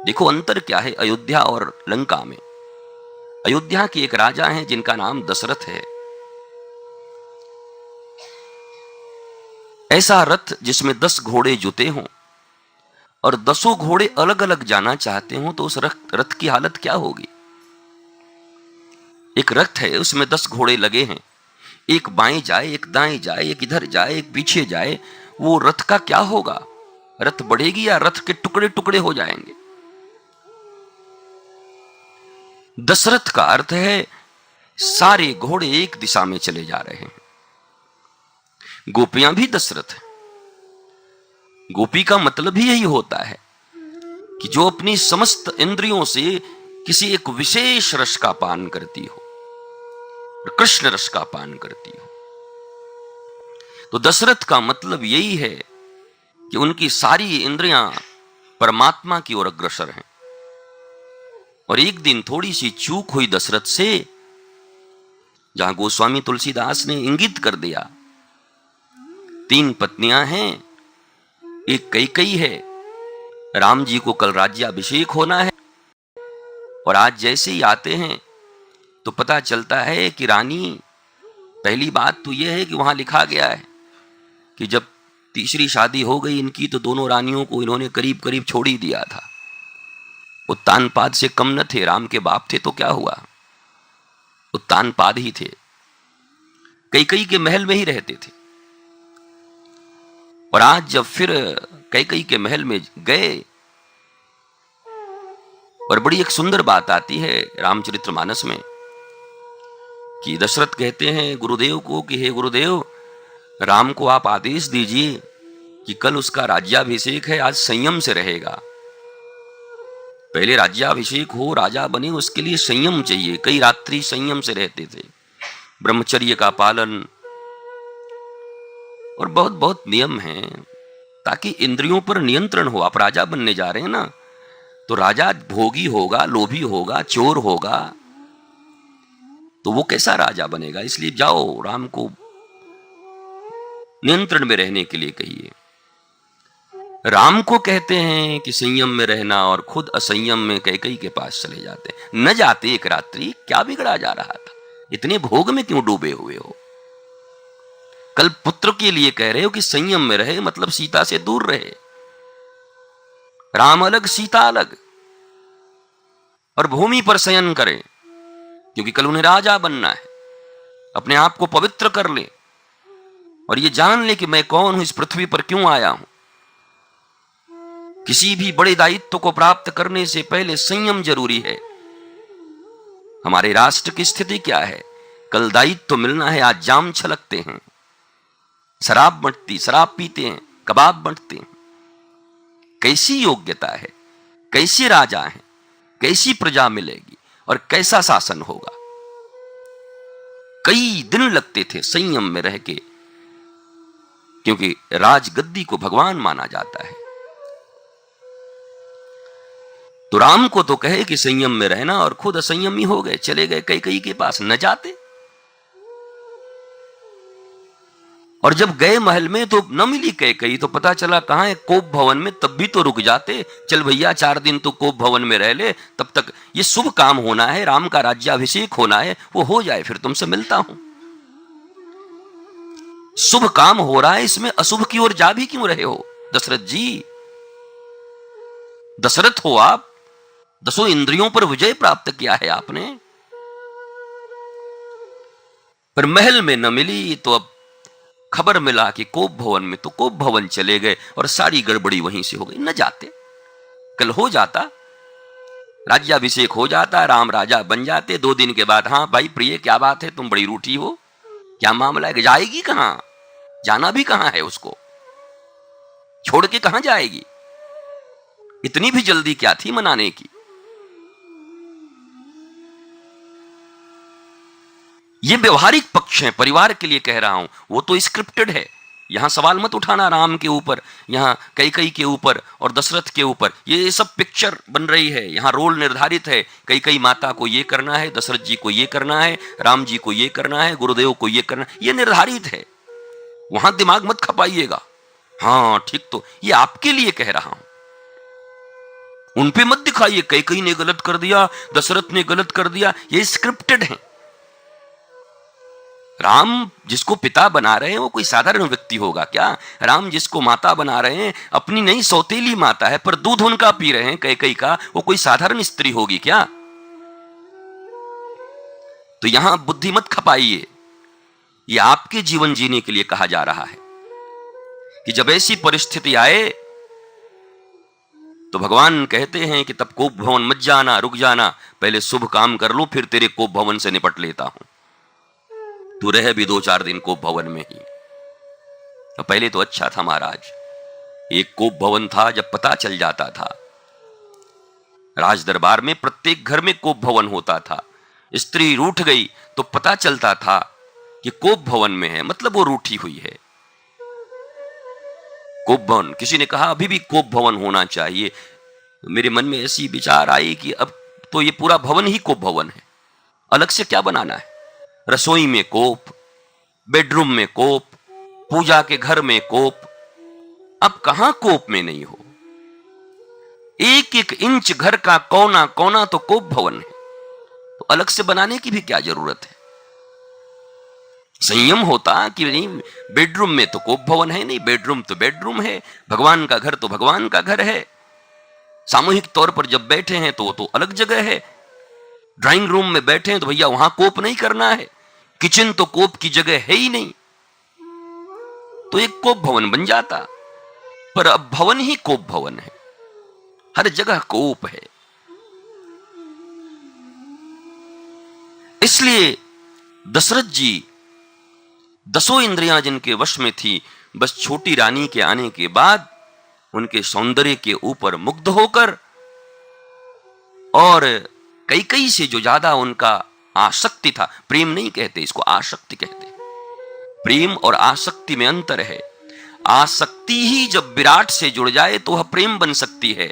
देखो अंतर क्या है अयोध्या और लंका में। अयोध्या के एक राजा हैं जिनका नाम दशरथ है। ऐसा रथ जिसमें 10 घोड़े जुते हों और 10 घोड़े अलग अलग जाना चाहते हों तो उस रथ की हालत क्या होगी। एक रथ है, उसमें 10 घोड़े लगे हैं, एक बाएं जाए, एक दाएं जाए, एक इधर जाए, एक पीछे जाए, वो रथ का क्या होगा। रथ बढ़ेगी या रथ के टुकड़े टुकड़े हो जाएंगे। दशरथ का अर्थ है सारे घोड़े एक दिशा में चले जा रहे हैं। गोपियां भी दशरथ है। गोपी का मतलब ही यही होता है कि जो अपनी समस्त इंद्रियों से किसी एक विशेष रस का पान करती हो, कृष्ण रस का पान करती हो। तो दशरथ का मतलब यही है कि उनकी सारी इंद्रियां परमात्मा की ओर अग्रसर हैं। और एक दिन थोड़ी सी चूक हुई दशरथ से, जहां गोस्वामी तुलसीदास ने इंगित कर दिया। 3 पत्नियां हैं, एक कैकेयी है, राम जी को कल राज्याभिषेक होना है और आज जैसे ही आते हैं तो पता चलता है कि रानी, पहली बात तो यह है कि वहां लिखा गया है कि जब तीसरी शादी हो गई इनकी तो दोनों रानियों को इन्होंने करीब करीब छोड़ ही दिया था। उत्तानपाद से कम न थे, राम के बाप थे तो क्या हुआ, उत्तानपाद ही थे। कैकेयी के महल में ही रहते थे। और आज जब फिर कैकेयी के महल में गए और बड़ी एक सुंदर बात आती है रामचरितमानस में कि दशरथ कहते हैं गुरुदेव को कि हे गुरुदेव, राम को आप आदेश दीजिए कि कल उसका राज्याभिषेक है, आज संयम से रहेगा। पहले राज्याभिषेक हो, राजा बने, उसके लिए संयम चाहिए। कई रात्रि संयम से रहते थे, ब्रह्मचर्य का पालन और बहुत बहुत नियम हैं ताकि इंद्रियों पर नियंत्रण हो। आप राजा बनने जा रहे हैं ना, तो राजा भोगी होगा, लोभी होगा, चोर होगा, तो वो कैसा राजा बनेगा। इसलिए जाओ, राम को नियंत्रण में रहने के लिए कहिए। राम को कहते हैं कि संयम में रहना और खुद असंयम में कैकेयी के पास चले जाते हैं। न जाते एक रात्रि, क्या बिगड़ा जा रहा था, इतने भोग में क्यों डूबे हुए हो। कल पुत्र के लिए कह रहे हो कि संयम में रहे, मतलब सीता से दूर रहे। राम अलग, सीता अलग, और भूमि पर शयन करें क्योंकि कल उन्हें राजा बनना है। अपने आप को पवित्र कर ले और ये जान ले कि मैं कौन हूं, इस पृथ्वी पर क्यों आया हूं। किसी भी बड़े दायित्व को प्राप्त करने से पहले संयम जरूरी है। हमारे राष्ट्र की स्थिति क्या है, कल दायित्व मिलना है, आज जाम छलकते हैं, शराब बंटती, शराब पीते हैं, कबाब बंटते हैं। कैसी योग्यता है, कैसे राजा हैं, कैसी प्रजा मिलेगी और कैसा शासन होगा। कई दिन लगते थे संयम में रह के, क्योंकि राजगद्दी को भगवान माना जाता है। तो राम को तो कहे कि संयम में रहना और खुद असंयमी हो गए, चले गए कैकेयी के पास। न जाते, और जब गए महल में तो न मिली कैकेयी, तो पता चला कहां है, कोप भवन में। तब भी तो रुक जाते, चल भैया 4 दिन तो कोप भवन में रह ले, तब तक ये शुभ काम होना है, राम का राज्याभिषेक होना है, वो हो जाए फिर तुमसे मिलता हूं। शुभ काम हो रहा है, इसमें अशुभ की ओर जा भी क्यों रहे हो दशरथ जी। दशरथ हो आप, 10 इंद्रियों पर विजय प्राप्त किया है आपने। पर महल में न मिली तो अब खबर मिला कि कोप भवन में, तो कोप भवन चले गए और सारी गड़बड़ी वहीं से हो गई। न जाते, कल हो जाता, राज्याभिषेक हो जाता, राम राजा बन जाते। 2 दिन के बाद, हाँ भाई प्रिय क्या बात है, तुम बड़ी रूठी हो, क्या मामला है। जाएगी कहां, जाना भी कहां है, उसको छोड़ के कहां जाएगी। इतनी भी जल्दी क्या थी मनाने की। ये व्यवहारिक पक्ष है, परिवार के लिए कह रहा हूं, वो तो स्क्रिप्टेड है। यहां सवाल मत उठाना राम के ऊपर, यहां कैकेयी के ऊपर और दशरथ के ऊपर। ये सब पिक्चर बन रही है, यहां रोल निर्धारित है। कैकेयी माता को ये करना है, दशरथ जी को ये करना है, राम जी को ये करना है, गुरुदेव को ये करना है, ये निर्धारित है। वहां दिमाग मत खपाइएगा। हाँ ठीक, तो ये आपके लिए कह रहा हूं। उन पे मत दिखाइए कैकेयी ने गलत कर दिया, दशरथ ने गलत कर दिया, ये स्क्रिप्टेड है। राम जिसको पिता बना रहे हैं वो कोई साधारण व्यक्ति होगा क्या? राम जिसको माता बना रहे हैं, अपनी नहीं सौतेली माता है पर दूध उनका पी रहे हैं कैकेयी का, वो कोई साधारण स्त्री होगी क्या? तो यहां बुद्धि मत खपाइए। ये आपके जीवन जीने के लिए कहा जा रहा है कि जब ऐसी परिस्थिति आए तो भगवान कहते हैं कि तब कोप भवन मत जाना, रुक जाना, पहले शुभ काम कर लो, फिर तेरे कोप भवन से निपट लेता हूं। तू रहे भी 2-4 दिन कोप भवन में ही। तो पहले तो अच्छा था महाराज, एक कोप भवन था, जब पता चल जाता था राज दरबार में प्रत्येक घर में कोप भवन होता था। स्त्री रूठ गई तो पता चलता था कि कोप भवन में है, मतलब वो रूठी हुई है। कोप भवन, किसी ने कहा अभी भी कोप भवन होना चाहिए। मेरे मन में ऐसी विचार आई कि अब तो ये पूरा भवन ही कोप भवन है, अलग से क्या बनाना है? रसोई में कोप, बेडरूम में कोप, पूजा के घर में कोप, अब कहां कोप में नहीं हो? एक एक इंच घर का कोना कोना तो कोप भवन है, तो अलग से बनाने की भी क्या जरूरत है? संयम होता कि नहीं, बेडरूम में तो कोप भवन है नहीं, बेडरूम तो बेडरूम है, भगवान का घर तो भगवान का घर है। सामूहिक तौर पर जब बैठे हैं तो वो तो अलग जगह है। ड्राइंग रूम में बैठे हैं तो भैया वहां कोप नहीं करना है। किचन तो कोप की जगह है ही नहीं, तो एक कोप भवन बन जाता। पर अब भवन ही कोप भवन है, हर जगह कोप है। इसलिए दशरथ जी 10 इंद्रियां जिनके वश में थी, बस छोटी रानी के आने के बाद उनके सौंदर्य के ऊपर मुग्ध होकर और कैकेयी से जो ज्यादा उनका आसक्ति था, प्रेम नहीं कहते इसको, आसक्ति कहते। प्रेम और आसक्ति में अंतर है। आसक्ति ही जब विराट से जुड़ जाए तो वह प्रेम बन सकती है,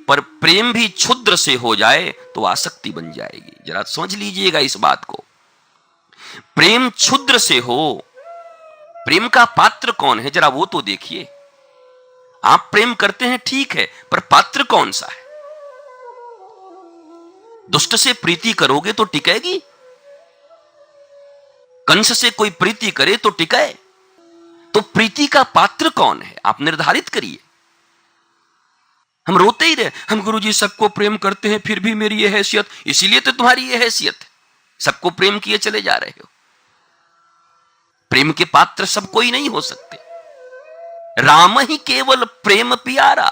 पर प्रेम भी क्षुद्र से हो जाए तो आसक्ति बन जाएगी। जरा समझ लीजिएगा इस बात को। प्रेम क्षुद्र से हो, प्रेम का पात्र कौन है जरा वो तो देखिए। आप प्रेम करते हैं ठीक है, पर पात्र कौन सा है? दुष्ट से प्रीति करोगे तो टिकेगी? कंस से कोई प्रीति करे तो टिके? तो प्रीति का पात्र कौन है आप निर्धारित करिए। हम रोते ही रहे, हम गुरुजी सबको प्रेम करते हैं फिर भी मेरी यह हैसियत, इसीलिए तो तुम्हारी यह हैसियत है, सबको प्रेम किए चले जा रहे हो। प्रेम के पात्र सब कोई नहीं हो सकते। राम ही केवल प्रेम प्यारा,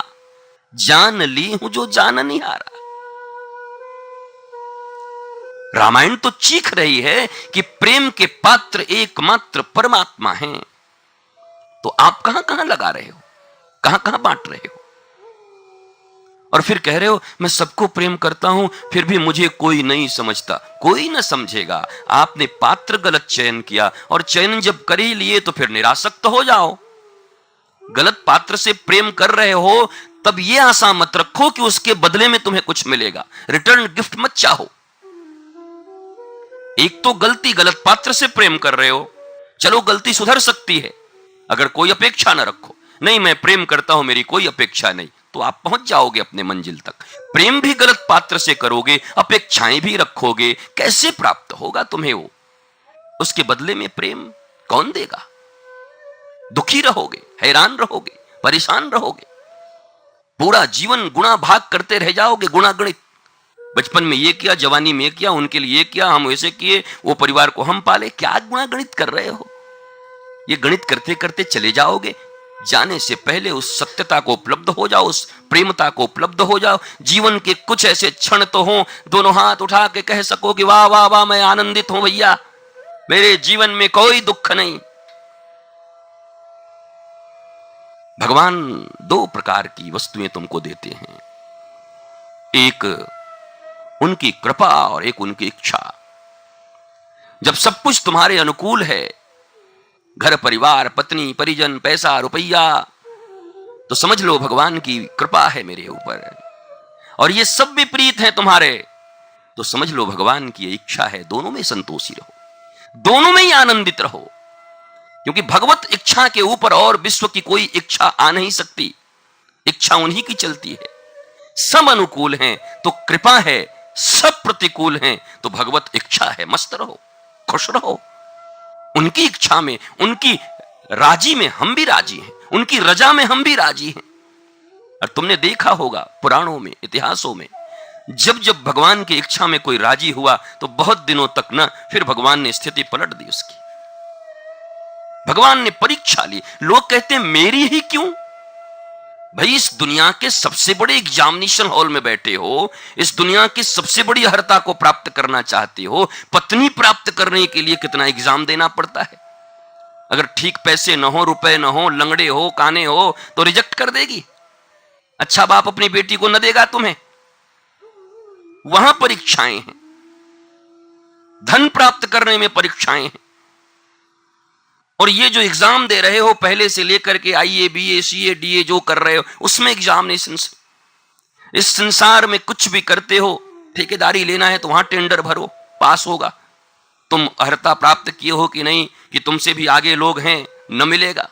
जान ली हूं जो जान नहीं हारा। रामायण तो चीख रही है कि प्रेम के पात्र एकमात्र परमात्मा हैं। तो आप कहां कहां लगा रहे हो, कहां कहां बांट रहे हो? और फिर कह रहे हो मैं सबको प्रेम करता हूं फिर भी मुझे कोई नहीं समझता। कोई ना समझेगा, आपने पात्र गलत चयन किया, और चयन जब कर ही लिए तो फिर निरासक्त हो जाओ। गलत पात्र से प्रेम कर रहे हो तब यह आशा मत रखो कि उसके बदले में तुम्हें कुछ मिलेगा। रिटर्न गिफ्ट मत चाहो। एक तो गलती, गलत पात्र से प्रेम कर रहे हो, चलो गलती सुधर सकती है अगर कोई अपेक्षा ना रखो। नहीं मैं प्रेम करता हूं, मेरी कोई अपेक्षा नहीं, तो आप पहुंच जाओगे अपने मंजिल तक। प्रेम भी गलत पात्र से करोगे, अपेक्षाएं भी रखोगे, कैसे प्राप्त होगा तुम्हें वो? उसके बदले में प्रेम कौन देगा? दुखी रहोगे, हैरान रहोगे, परेशान रहोगे, पूरा जीवन गुणा भाग करते रह जाओगे। गुणा गणित, बचपन में ये किया, जवानी में ये किया, उनके लिए ये किया, हम वैसे किए, वो परिवार को हम पाले। क्या गुणा गणित कर रहे हो? ये गणित करते करते चले जाओगे। जाने से पहले उस सत्यता को उपलब्ध हो जाओ, उस प्रेमता को उपलब्ध हो जाओ। जीवन के कुछ ऐसे क्षण तो हो, दोनों हाथ उठा के कह सको कि वाह वाह वाह मैं आनंदित हूं भैया, मेरे जीवन में कोई दुख नहीं। भगवान 2 प्रकार की वस्तुएं तुमको देते हैं, एक उनकी कृपा और एक उनकी इच्छा। जब सब कुछ तुम्हारे अनुकूल है, घर परिवार पत्नी परिजन पैसा रुपया, तो समझ लो भगवान की कृपा है मेरे ऊपर। और ये सब विपरीत है तुम्हारे, तो समझ लो भगवान की इच्छा है। दोनों में संतोषी रहो, दोनों में ही आनंदित रहो, क्योंकि भगवत इच्छा के ऊपर और विश्व की कोई इच्छा आ नहीं सकती। इच्छा उन्हीं की चलती है। सब अनुकूल हैं तो कृपा है, सब प्रतिकूल हैं तो भगवत इच्छा है। मस्त रहो, खुश रहो। उनकी इच्छा में, उनकी राजी में हम भी राजी हैं, उनकी रजा में हम भी राजी हैं। और तुमने देखा होगा पुराणों में, इतिहासों में, जब जब भगवान की इच्छा में कोई राजी हुआ तो बहुत दिनों तक ना, फिर भगवान ने स्थिति पलट दी उसकी। भगवान ने परीक्षा ली। लोग कहते हैं मेरी ही क्यों? भाई, इस दुनिया के सबसे बड़े एग्जामिनेशन हॉल में बैठे हो, इस दुनिया की सबसे बड़ी अर्हता को प्राप्त करना चाहते हो, पत्नी प्राप्त करने के लिए कितना एग्जाम देना पड़ता है। अगर ठीक पैसे न हो, रुपए न हो, लंगड़े हो, काने हो, तो रिजेक्ट कर देगी। अच्छा बाप अपनी बेटी को न देगा तुम्हें। वहां परीक्षाएं हैं, धन प्राप्त करने में परीक्षाएं हैं। और ये जो एग्जाम दे रहे हो पहले से लेकर के आईए, बीए, सीए, डीए जो कर रहे हो, उसमें एग्जामिनेशन। इस संसार में कुछ भी करते हो, ठेकेदारी लेना है तो वहां टेंडर भरो, पास होगा। तुम अर्हता प्राप्त किए हो कि नहीं, कि तुमसे भी आगे लोग हैं, न मिलेगा।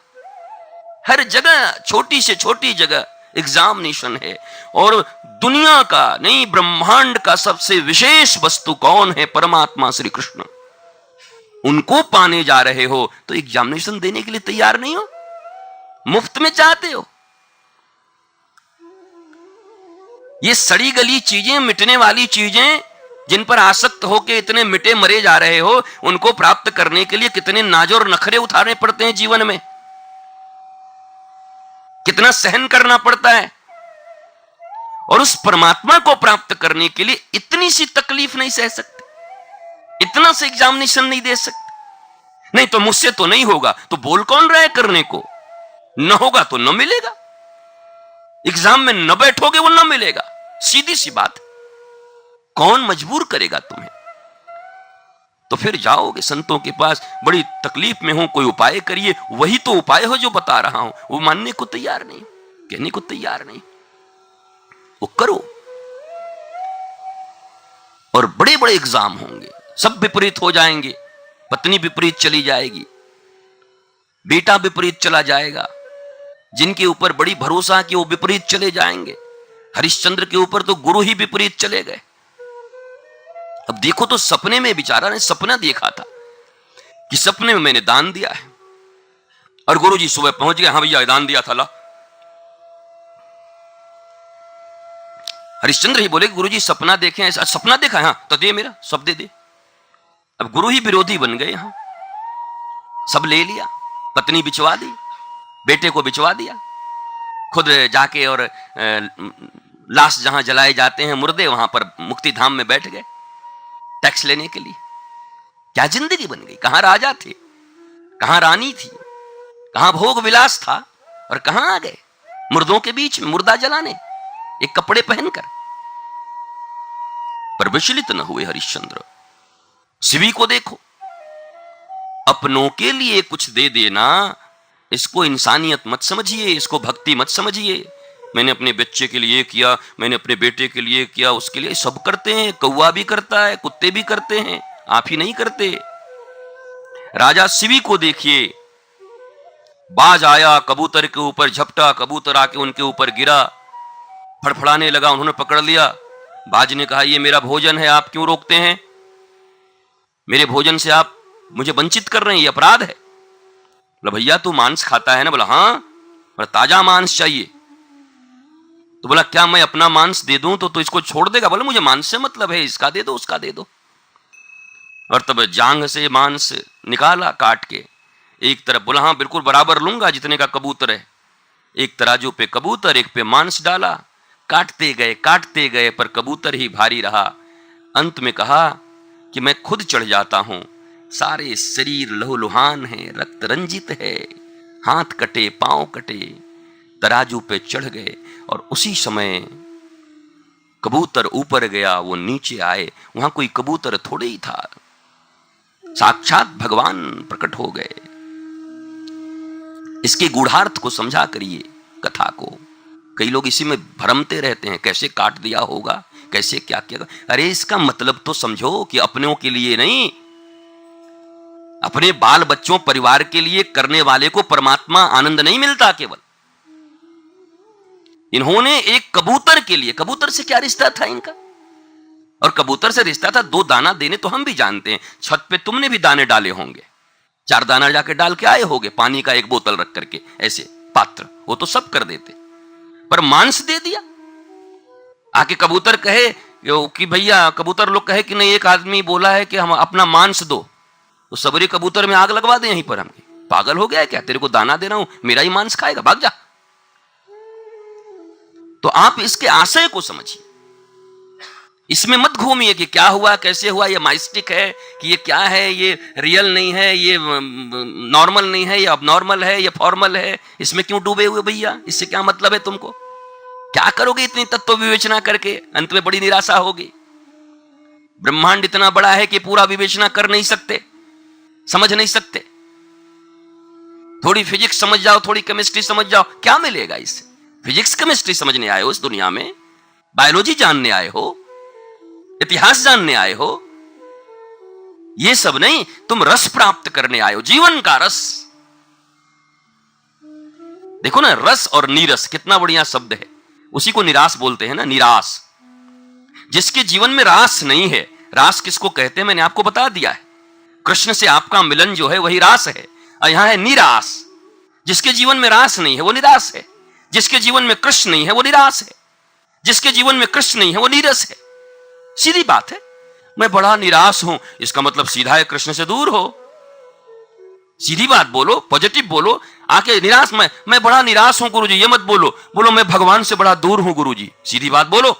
हर जगह, छोटी से छोटी जगह एग्जामिनेशन है। और दुनिया का नहीं, ब्रह्मांड का सबसे विशेष वस्तु कौन है? परमात्मा श्री कृष्ण। उनको पाने जा रहे हो तो एग्जामिनेशन देने के लिए तैयार नहीं हो, मुफ्त में चाहते हो। ये सड़ी गली चीजें, मिटने वाली चीजें, जिन पर आसक्त होके इतने मिटे मरे जा रहे हो, उनको प्राप्त करने के लिए कितने नाज और नखरे उठाने पड़ते हैं जीवन में, कितना सहन करना पड़ता है। और उस परमात्मा को प्राप्त करने के लिए इतनी सी तकलीफ नहीं सह सकते, इतना से एग्जामिनेशन नहीं दे सकते। नहीं तो मुझसे तो नहीं होगा, तो बोल कौन रहा है करने को? न होगा तो न मिलेगा। एग्जाम में न बैठोगे वो न मिलेगा, सीधी सी बात। कौन मजबूर करेगा तुम्हें? तो फिर जाओगे संतों के पास, बड़ी तकलीफ में हूं, कोई उपाय करिए। वही तो उपाय हो जो बता रहा हूं, वो मानने को तैयार नहीं, कहने को तैयार नहीं। वो करो और बड़े बड़े एग्जाम होंगे, सब विपरीत हो जाएंगे। पत्नी विपरीत चली जाएगी, बेटा विपरीत चला जाएगा, जिनके ऊपर बड़ी भरोसा कि वो विपरीत चले जाएंगे। हरिश्चंद्र के ऊपर तो गुरु ही विपरीत चले गए। अब देखो तो सपने में बेचारा ने सपना देखा था कि सपने में मैंने दान दिया है, और गुरु जी सुबह पहुंच गए, हाँ भैया दान दिया था, ला। हरिश्चंद्र ही बोले गुरु जी सपना देखे, ऐसा सपना देखा है? हाँ तो दे, मेरा सब दे दे। अब गुरु ही विरोधी बन गए, यहां सब ले लिया, पत्नी बिचवा दी, बेटे को बिचवा दिया, खुद जाके और लाश जहां जलाए जाते हैं मुर्दे, वहां पर मुक्ति धाम में बैठ गए टैक्स लेने के लिए। क्या जिंदगी बन गई? कहां राजा थे, कहां रानी थी, कहां भोग विलास था, और कहां आ गए मुर्दों के बीच में मुर्दा जलाने, एक कपड़े पहनकर। पर विचलित न हुए हरिश्चंद्र। शिवी को देखो, अपनों के लिए कुछ दे देना, इसको इंसानियत मत समझिए, इसको भक्ति मत समझिए। मैंने अपने बच्चे के लिए किया, मैंने अपने बेटे के लिए किया, उसके लिए सब करते हैं। कौवा भी करता है, कुत्ते भी करते हैं, आप ही नहीं करते। राजा शिवी को देखिए, बाज आया, कबूतर के ऊपर झपटा, कबूतर आके उनके ऊपर गिरा, फड़फड़ाने लगा, उन्होंने पकड़ लिया। बाज ने कहा ये मेरा भोजन है, आप क्यों रोकते हैं? मेरे भोजन से आप मुझे वंचित कर रहे हैं, ये अपराध है। बोला भैया तू मांस खाता है ना? बोला हाँ, पर ताजा मांस चाहिए। तो बोला क्या मैं अपना मांस दे दूं तो इसको छोड़ देगा? बोला मुझे मांस से मतलब है, इसका दे दो, उसका दे दो। और तब जांघ से मांस निकाला काट के, एक तरफ बोला हाँ बिल्कुल बराबर लूंगा जितने का कबूतर है। एक तराजू पे कबूतर, एक पे मांस डाला, काटते गए, पर कबूतर ही भारी रहा। अंत में कहा कि मैं खुद चढ़ जाता हूं, सारे शरीर लहूलुहान है, रक्त रंजित है, हाथ कटे, पांव कटे, तराजू पे चढ़ गए। और उसी समय कबूतर ऊपर गया, वो नीचे आए, वहां कोई कबूतर थोड़े ही था, साक्षात भगवान प्रकट हो गए। इसके गूढ़ार्थ को समझा करिए कथा को। कई लोग इसी में भ्रमते रहते हैं, कैसे काट दिया होगा, कैसे क्या किया। अरे इसका मतलब तो समझो कि अपनों के लिए नहीं, अपने बाल बच्चों परिवार के लिए करने वाले को परमात्मा आनंद नहीं मिलता। केवल इन्होंने एक कबूतर के लिए, कबूतर से क्या रिश्ता था इनका? और कबूतर से रिश्ता था 2 दाना देने, तो हम भी जानते हैं। छत पे तुमने भी दाने डाले होंगे, 4 दाना जाके डाल के आए होगे, पानी का 1 बोतल रख करके, ऐसे पात्र, वो तो सब कर देते। पर मांस दे दिया। आके कबूतर कहे कि भैया, कबूतर लोग कहे कि नहीं, एक आदमी बोला है कि हम अपना मांस दो, तो सबरी कबूतर में आग लगवा दें यहीं पर। हम पागल हो गया है क्या? तेरे को दाना दे रहा हूं, मेरा ही मांस खाएगा, भाग जा। तो आप इसके आशय को समझिए, इसमें मत घूमिए कि क्या हुआ, कैसे हुआ, ये माइस्टिक है कि ये क्या है, ये रियल नहीं है, ये नॉर्मल नहीं है, ये अबनॉर्मल है, ये फॉर्मल है। इसमें क्यों डूबे हुए भैया? इससे क्या मतलब है तुमको? क्या करोगे इतनी तत्व विवेचना करके? अंत में बड़ी निराशा होगी। ब्रह्मांड इतना बड़ा है कि पूरा विवेचना कर नहीं सकते, समझ नहीं सकते। थोड़ी फिजिक्स समझ जाओ, थोड़ी केमिस्ट्री समझ जाओ, क्या मिलेगा इससे? फिजिक्स केमिस्ट्री समझने आए हो इस दुनिया में, बायोलॉजी जानने आए हो, इतिहास जानने आए हो, ये सब नहीं, तुम रस प्राप्त करने आए हो, जीवन का रस। देखो ना, रस और नीरस कितना बढ़िया शब्द है। उसी को निराश बोलते हैं ना, निराश। जिसके जीवन में रास नहीं है, रास किसको कहते हैं मैंने आपको बता दिया है। कृष्ण से आपका मिलन जो है वही रास है, और यहां है निराश। जिसके जीवन में रास नहीं है वो निराश है, जिसके जीवन में कृष्ण नहीं है वो निराश है, जिसके जीवन में कृष्ण नहीं है वो नीरस है। सीधी बात है। मैं बड़ा निराश हूं, इसका मतलब सीधा है कृष्ण से दूर हो। सीधी बात बोलो, पॉजिटिव बोलो। आके निराश, मैं बड़ा निराश हूं गुरुजी, ये मत बोलो। बोलो मैं भगवान से बड़ा दूर हूं गुरुजी, सीधी बात बोलो।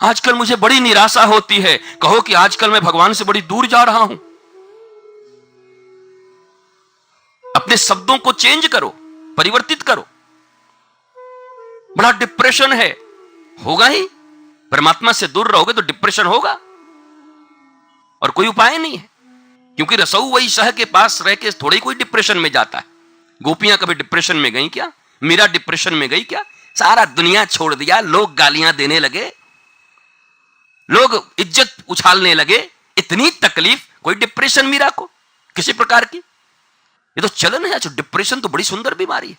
आजकल मुझे बड़ी निराशा होती है, कहो कि आजकल मैं भगवान से बड़ी दूर जा रहा हूं। अपने शब्दों को चेंज करो, परिवर्तित करो। बड़ा डिप्रेशन है, होगा ही। परमात्मा से दूर रहोगे तो डिप्रेशन होगा, और कोई उपाय नहीं है। क्योंकि रसऊ वही शह के पास रह के थोड़ी कोई डिप्रेशन में जाता है। गोपियां कभी डिप्रेशन में गई क्या? मीरा डिप्रेशन में गई क्या? सारा दुनिया छोड़ दिया, लोग गालियां देने लगे, लोग इज्जत उछालने लगे, इतनी तकलीफ, कोई डिप्रेशन मीरा को किसी प्रकार की? ये तो चलन है। डिप्रेशन तो बड़ी सुंदर बीमारी है।